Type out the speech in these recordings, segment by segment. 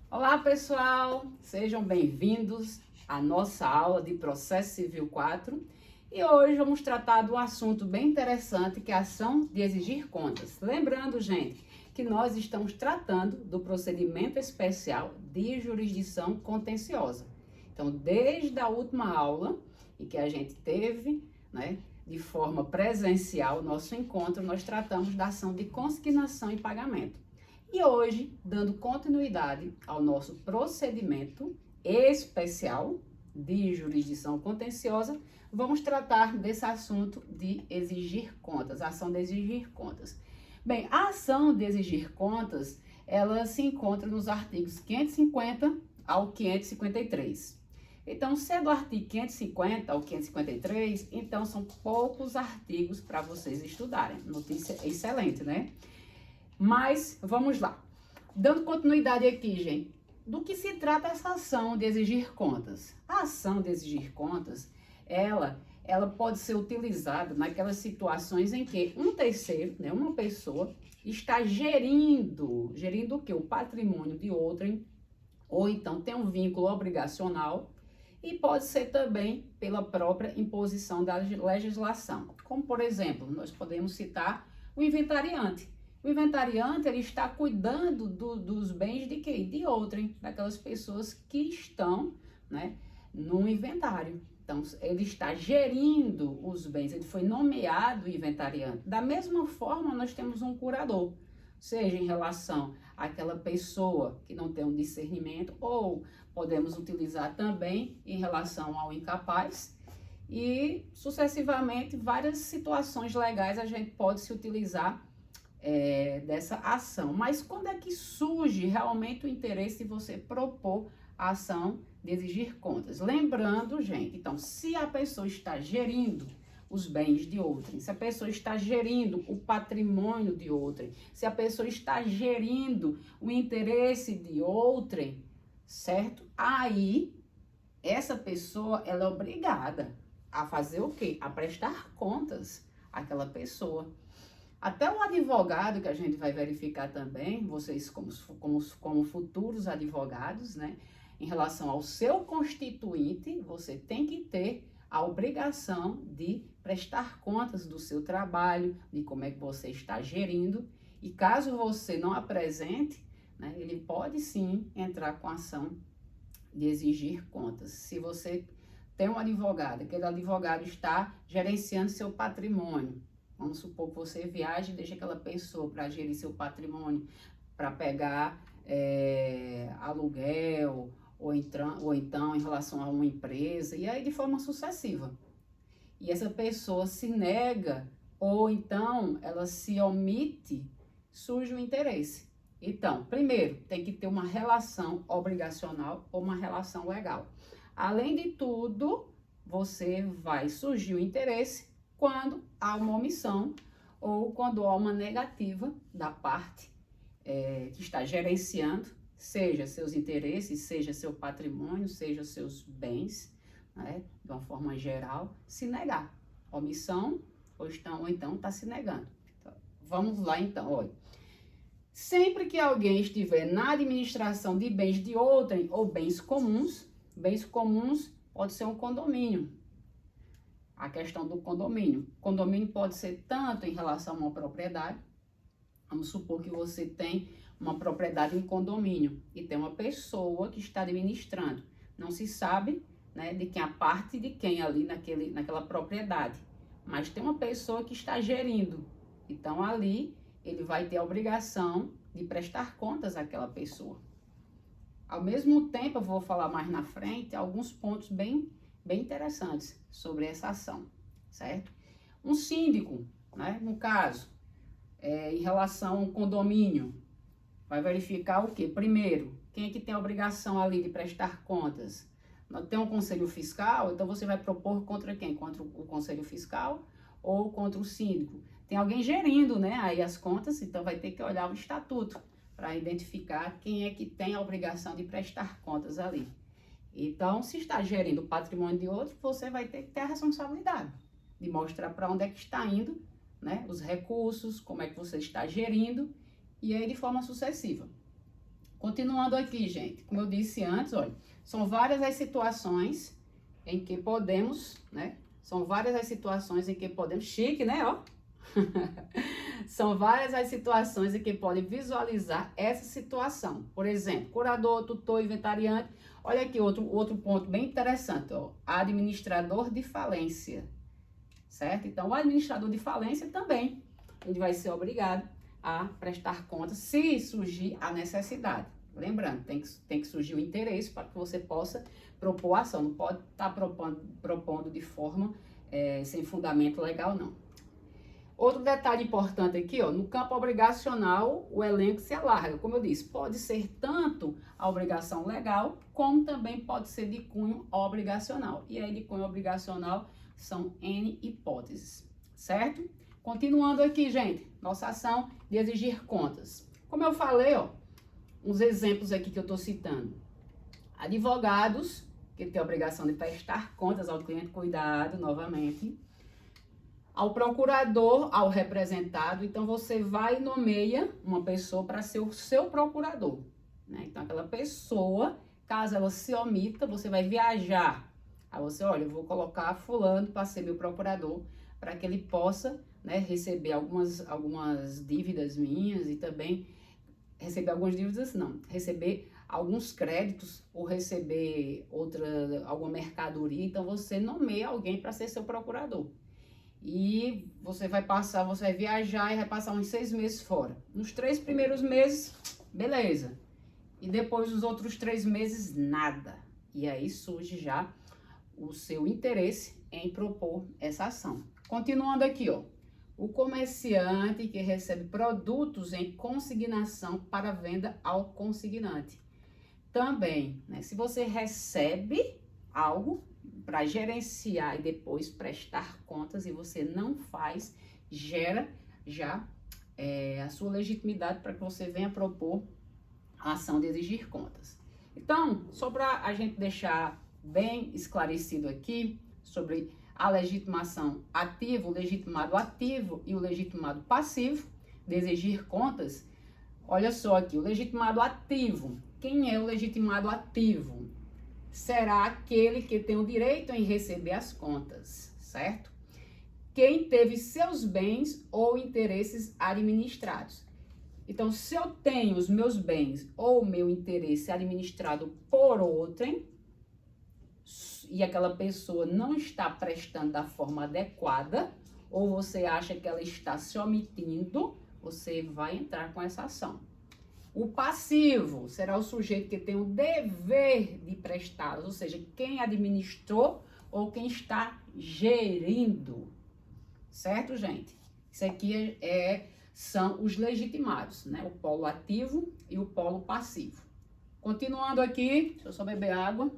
Olá, pessoal! Sejam bem-vindos à nossa aula de Processo Civil 4 e hoje vamos tratar de um assunto bem interessante que é a ação de exigir contas. Lembrando, gente, que nós estamos tratando do procedimento especial de jurisdição contenciosa. Então, desde a última aula e que a gente teve, de forma presencial, nosso encontro, nós tratamos da ação de consignação e pagamento. E hoje, dando continuidade ao nosso procedimento especial de jurisdição contenciosa, vamos tratar desse assunto de exigir contas, a ação de exigir contas. Bem, a ação de exigir contas, ela se encontra nos artigos 550 ao 553. Então, se é do artigo 550 ao 553, então são poucos artigos para vocês estudarem. Notícia excelente, né? Mas, vamos lá. Dando continuidade aqui, gente, do que se trata essa ação de exigir contas? A ação de exigir contas, ela pode ser utilizada naquelas situações em que um terceiro, uma pessoa, está gerindo o quê? O patrimônio de outrem, ou então tem um vínculo obrigacional, e pode ser também pela própria imposição da legislação. Como, por exemplo, nós podemos citar o inventariante. O inventariante, ele está cuidando dos bens de quê? De outrem, daquelas pessoas que estão, no inventário. Então, ele está gerindo os bens, ele foi nomeado inventariante. Da mesma forma, nós temos um curador, seja em relação àquela pessoa que não tem um discernimento, ou podemos utilizar também em relação ao incapaz, e sucessivamente, várias situações legais a gente pode se utilizar dessa ação. Mas quando é que surge realmente o interesse de você propor a ação de exigir contas? Lembrando, gente, então, se a pessoa está gerindo os bens de outrem, se a pessoa está gerindo o patrimônio de outrem, se a pessoa está gerindo o interesse de outrem, certo? Aí, essa pessoa, ela é obrigada a fazer o quê? A prestar contas àquela pessoa. Até o advogado, que a gente vai verificar também, vocês como futuros advogados, em relação ao seu constituinte, você tem que ter a obrigação de prestar contas do seu trabalho, de como é que você está gerindo, e caso você não apresente, ele pode sim entrar com ação de exigir contas. Se você tem um advogado, aquele advogado está gerenciando seu patrimônio, vamos supor que você viaje e deixa aquela pessoa para gerir seu patrimônio, para pegar aluguel, ou então em relação a uma empresa, e aí de forma sucessiva. E essa pessoa se nega, ou então ela se omite, surge o interesse. Então, primeiro, tem que ter uma relação obrigacional ou uma relação legal. Além de tudo, você vai surgir o interesse quando há uma omissão ou quando há uma negativa da parte que está gerenciando, seja seus interesses, seja seu patrimônio, seja seus bens, de uma forma geral, se negar. Omissão ou então está se negando. Então, vamos lá então, olha. Sempre que alguém estiver na administração de bens de outrem ou bens comuns pode ser um condomínio. A questão do condomínio. Condomínio pode ser tanto em relação a uma propriedade. Vamos supor que você tem uma propriedade em condomínio e tem uma pessoa que está administrando. Não se sabe, de quem a parte de quem ali naquela propriedade. Mas tem uma pessoa que está gerindo. Então, ali, ele vai ter a obrigação de prestar contas àquela pessoa. Ao mesmo tempo, eu vou falar mais na frente alguns pontos bem interessantes sobre essa ação, certo? Um síndico, no caso, em relação ao condomínio, vai verificar o quê? Primeiro, quem é que tem a obrigação ali de prestar contas? Tem um conselho fiscal, então você vai propor contra quem? Contra o conselho fiscal ou contra o síndico? Tem alguém gerindo, aí as contas, então vai ter que olhar o estatuto para identificar quem é que tem a obrigação de prestar contas ali. Então, se está gerindo o patrimônio de outro, você vai ter que ter a responsabilidade de mostrar para onde é que está indo, os recursos, como é que você está gerindo, e aí de forma sucessiva. Continuando aqui, gente, como eu disse antes, olha, são várias as situações em que podemos, né? São várias as situações em que podemos, chique, né, ó? São várias as situações em que podem visualizar essa situação. Por exemplo, curador, tutor, inventariante. Olha aqui outro ponto bem interessante, ó. Administrador de falência, certo? Então, o administrador de falência também, ele vai ser obrigado a prestar contas se surgir a necessidade. Lembrando, tem que surgir o interesse para que você possa propor a ação. Não pode estar propondo de forma sem fundamento legal, não. Outro detalhe importante aqui, ó, no campo obrigacional, o elenco se alarga. Como eu disse, pode ser tanto a obrigação legal, como também pode ser de cunho obrigacional. E aí, de cunho obrigacional, são N hipóteses, certo? Continuando aqui, gente, nossa ação de exigir contas. Como eu falei, ó, uns exemplos aqui que eu estou citando. Advogados, que têm a obrigação de prestar contas ao cliente, cuidado, novamente. Ao procurador, ao representado, então você vai e nomeia uma pessoa para ser o seu procurador, né? Então aquela pessoa, caso ela se omita, você vai viajar. Aí você, olha, eu vou colocar fulano para ser meu procurador, para que ele possa, né, receber algumas dívidas minhas e também receber algumas dívidas, não, receber alguns créditos ou receber alguma mercadoria. Então você nomeia alguém para ser seu procurador. E você vai viajar e vai passar uns 6 meses fora. Nos 3 primeiros meses, beleza. E depois os outros 3 meses, nada. E aí surge já o seu interesse em propor essa ação. Continuando aqui, ó. O comerciante que recebe produtos em consignação para venda ao consignante. Também, né? Se você recebe algo para gerenciar e depois prestar contas e você não faz, gera já a sua legitimidade para que você venha propor a ação de exigir contas. Então, só para a gente deixar bem esclarecido aqui sobre a legitimação ativa, o legitimado ativo e o legitimado passivo de exigir contas, olha só aqui, o legitimado ativo. Quem é o legitimado ativo? Será aquele que tem o direito em receber as contas, certo? Quem teve seus bens ou interesses administrados. Então, se eu tenho os meus bens ou o meu interesse administrado por outrem, e aquela pessoa não está prestando da forma adequada, ou você acha que ela está se omitindo, você vai entrar com essa ação. O passivo será o sujeito que tem o dever de prestá-los, ou seja, quem administrou ou quem está gerindo. Certo, gente? Isso aqui são os legitimados, né? O polo ativo e o polo passivo. Continuando aqui, deixa eu só beber água.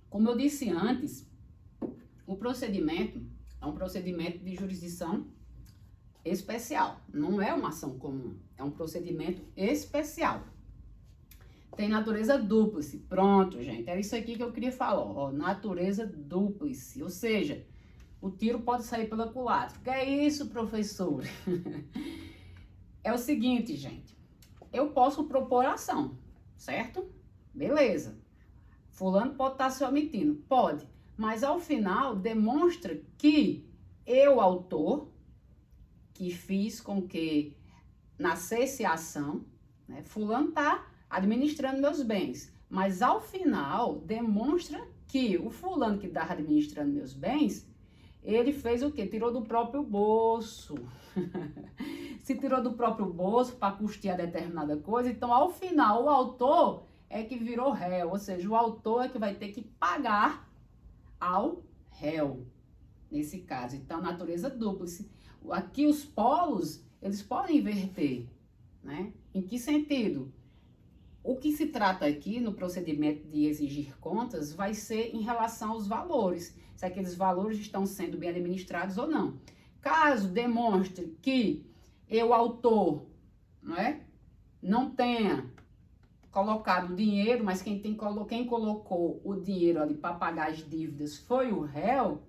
Como eu disse antes, o procedimento é um procedimento de jurisdição especial, não é uma ação comum, é um procedimento especial. Tem natureza dúplice. Pronto, gente, era isso aqui que eu queria falar, ó, natureza dúplice, ou seja, o tiro pode sair pela culatra. Que é isso, professor? É o seguinte, gente, eu posso propor ação, certo? Beleza. Fulano pode estar se omitindo, pode, mas ao final demonstra que eu, autor, que fiz com que nascesse a ação, né? Fulano está administrando meus bens, mas ao final demonstra que o fulano que estava administrando meus bens, ele fez o quê? Tirou do próprio bolso. Se tirou do próprio bolso para custear determinada coisa, então ao final o autor é que virou réu, ou seja, o autor é que vai ter que pagar ao réu, nesse caso. Então, natureza dúplice. Aqui os polos, eles podem inverter, né? Em que sentido? O que se trata aqui no procedimento de exigir contas vai ser em relação aos valores, se aqueles valores estão sendo bem administrados ou não. Caso demonstre que eu, autor, não tenha colocado o dinheiro, mas quem colocou o dinheiro ali para pagar as dívidas foi o réu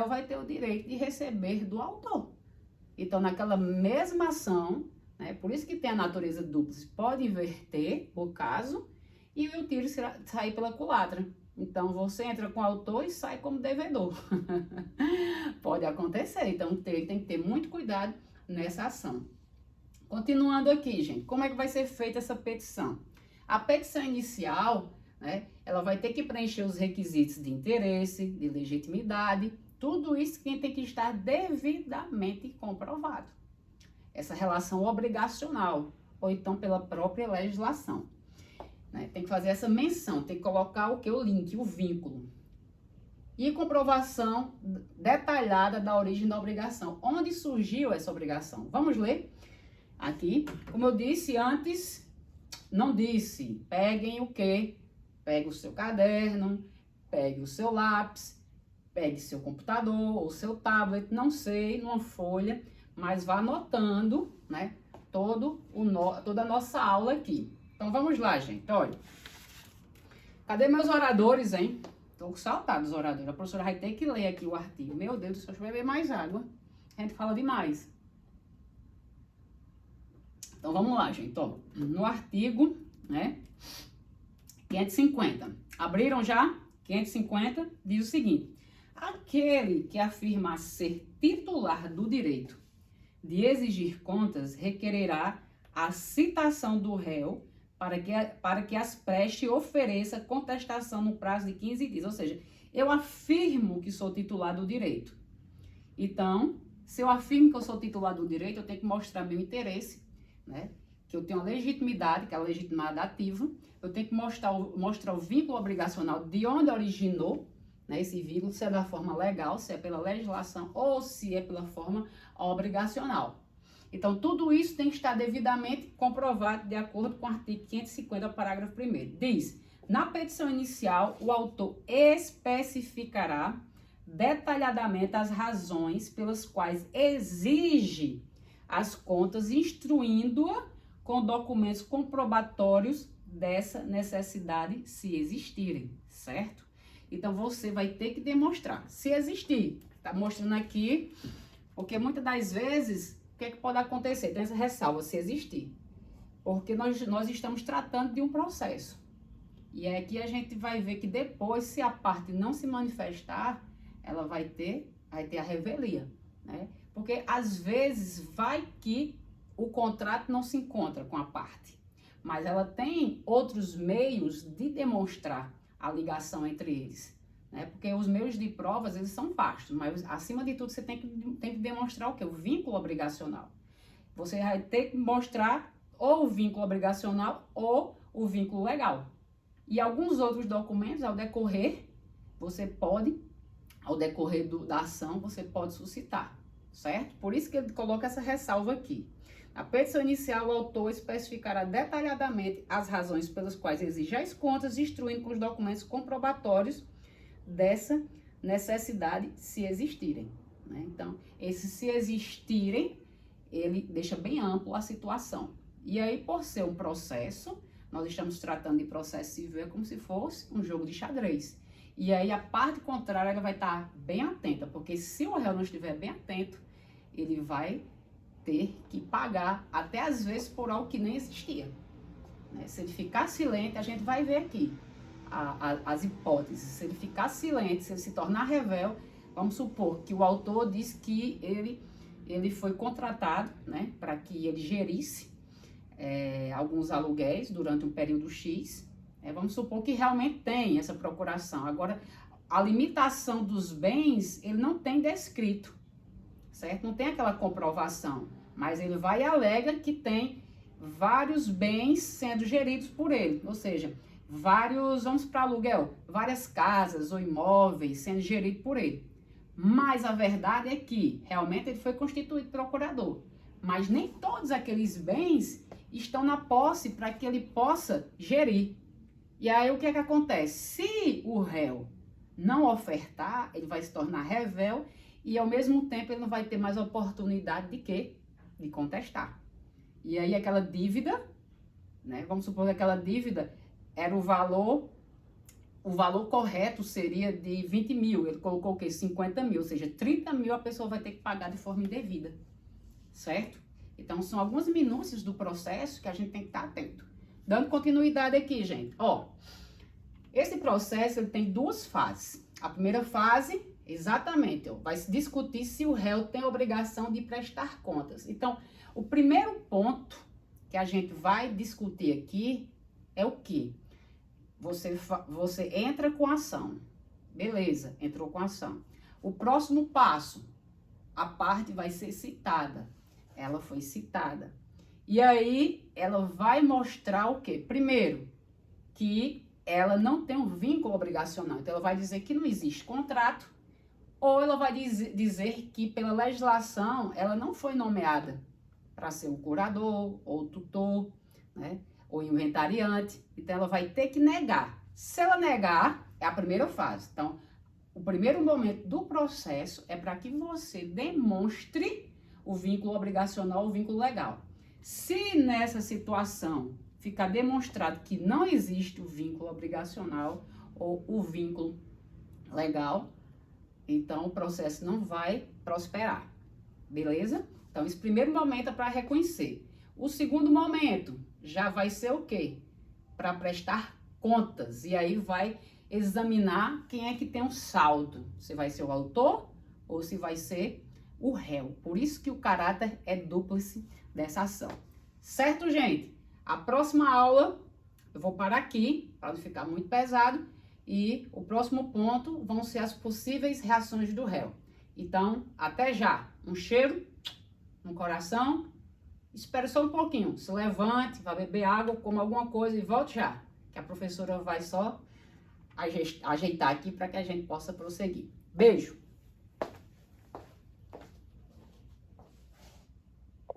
vai ter o direito de receber do autor. Então, naquela mesma ação, né, por isso que tem a natureza dupla, você pode inverter o caso e o tiro sair pela culatra. Então, você entra com autor e sai como devedor. Pode acontecer, então tem que ter muito cuidado nessa ação. Continuando aqui, gente, como é que vai ser feita essa petição? A petição inicial, né, ela vai ter que preencher os requisitos de interesse, de legitimidade, tudo isso que tem que estar devidamente comprovado. Essa relação obrigacional, ou então pela própria legislação. Né? Tem que fazer essa menção, tem que colocar o que? O link, o vínculo. E comprovação detalhada da origem da obrigação. Onde surgiu essa obrigação? Vamos ler aqui. Como eu disse antes, não disse. Peguem o quê? Pegue o seu caderno, pegue o seu lápis, pegue seu computador ou seu tablet, não sei, numa folha, mas vá anotando, né, toda a nossa aula aqui. Então, vamos lá, gente, olha. Cadê meus oradores, hein? Tô com saudade dos oradores. A professora vai ter que ler aqui o artigo. Meu Deus do céu, deixa eu beber mais água. A gente fala demais. Então, vamos lá, gente, ó. No artigo, né, 550. Abriram já? 550 diz o seguinte: aquele que afirma ser titular do direito de exigir contas requererá a citação do réu para que as preste e ofereça contestação no prazo de 15 dias. Ou seja, eu afirmo que sou titular do direito. Então, se eu afirmo que eu sou titular do direito, eu tenho que mostrar meu interesse, né? Que eu tenho a legitimidade, que é a legitimidade ativa. Eu tenho que mostrar o vínculo obrigacional de onde originou, né, esse vínculo, se é da forma legal, se é pela legislação ou se é pela forma obrigacional. Então, tudo isso tem que estar devidamente comprovado de acordo com o artigo 550, parágrafo 1º. Diz, na petição inicial, o autor especificará detalhadamente as razões pelas quais exige as contas, instruindo-a com documentos comprobatórios dessa necessidade, se existirem, certo? Então, você vai ter que demonstrar, se existir. Tá mostrando aqui, porque muitas das vezes, o que pode acontecer? Tem essa ressalva, se existir. Porque nós estamos tratando de um processo. E aqui a gente vai ver que depois, se a parte não se manifestar, ela vai ter a revelia, né? Porque, às vezes, vai que o contrato não se encontra com a parte. Mas ela tem outros meios de demonstrar a ligação entre eles, né? Porque os meios de provas, eles são vastos, mas acima de tudo você tem que demonstrar o quê? O vínculo obrigacional. Você vai ter que mostrar ou o vínculo obrigacional ou o vínculo legal. E alguns outros documentos, ao decorrer da ação, você pode suscitar, certo? Por isso que ele coloca essa ressalva aqui. Na petição inicial, o autor especificará detalhadamente as razões pelas quais exige as contas, instruindo com os documentos comprobatórios dessa necessidade, se existirem, né? Então, esse se existirem, ele deixa bem amplo a situação. E aí, por ser um processo, nós estamos tratando de processo civil, é como se fosse um jogo de xadrez. E aí, a parte contrária, ela vai estar bem atenta, porque se o réu não estiver bem atento, ele vai ter que pagar, até às vezes, por algo que nem existia, né? Se ele ficar silente, a gente vai ver aqui as hipóteses. Se ele ficar silente, se ele se tornar revel, vamos supor que o autor diz que ele foi contratado, né, para que ele gerisse alguns aluguéis durante um período X. Vamos supor que realmente tem essa procuração. Agora, a limitação dos bens, ele não tem descrito, certo? Não tem aquela comprovação, mas ele vai e alega que tem vários bens sendo geridos por ele, ou seja, vamos para aluguel, várias casas ou imóveis sendo geridos por ele. Mas a verdade é que realmente ele foi constituído procurador, mas nem todos aqueles bens estão na posse para que ele possa gerir. E aí o que acontece? Se o réu não ofertar, ele vai se tornar revel e ao mesmo tempo ele não vai ter mais oportunidade de quê? De contestar. E aí aquela dívida, né? Vamos supor que aquela dívida era o valor correto seria de 20 mil, ele colocou o quê? 50 mil, ou seja, 30 mil a pessoa vai ter que pagar de forma indevida. certo? Então, são algumas minúcias do processo que a gente tem que estar atento. Dando continuidade aqui, gente. Ó, esse processo ele tem duas fases. A primeira fase, exatamente, ó, vai se discutir se o réu tem a obrigação de prestar contas. Então, o primeiro ponto que a gente vai discutir aqui é o quê? Você entra com a ação. Beleza, entrou com a ação. O próximo passo, a parte vai ser citada. Ela foi citada. E aí, ela vai mostrar o quê? Primeiro, que ela não tem um vínculo obrigacional. Então, ela vai dizer que não existe contrato, ou ela vai dizer que, pela legislação, ela não foi nomeada para ser o curador, ou o tutor, né? Ou inventariante. Então, ela vai ter que negar. Se ela negar, é a primeira fase. Então, o primeiro momento do processo é para que você demonstre o vínculo obrigacional, o vínculo legal. Se nessa situação ficar demonstrado que não existe o vínculo obrigacional ou o vínculo legal, então o processo não vai prosperar, beleza? Então esse primeiro momento é para reconhecer. O segundo momento já vai ser o quê? Para prestar contas, e aí vai examinar quem é que tem um saldo, se vai ser o autor ou se vai ser o réu. Por isso que o caráter é dúplice dessa ação. Certo, gente? A próxima aula, eu vou parar aqui, para não ficar muito pesado, e o próximo ponto vão ser as possíveis reações do réu. Então, até já. Um cheiro no coração. Espere só um pouquinho. Se levante, vá beber água, coma alguma coisa e volte já. Que a professora vai só ajeitar aqui para que a gente possa prosseguir. Beijo!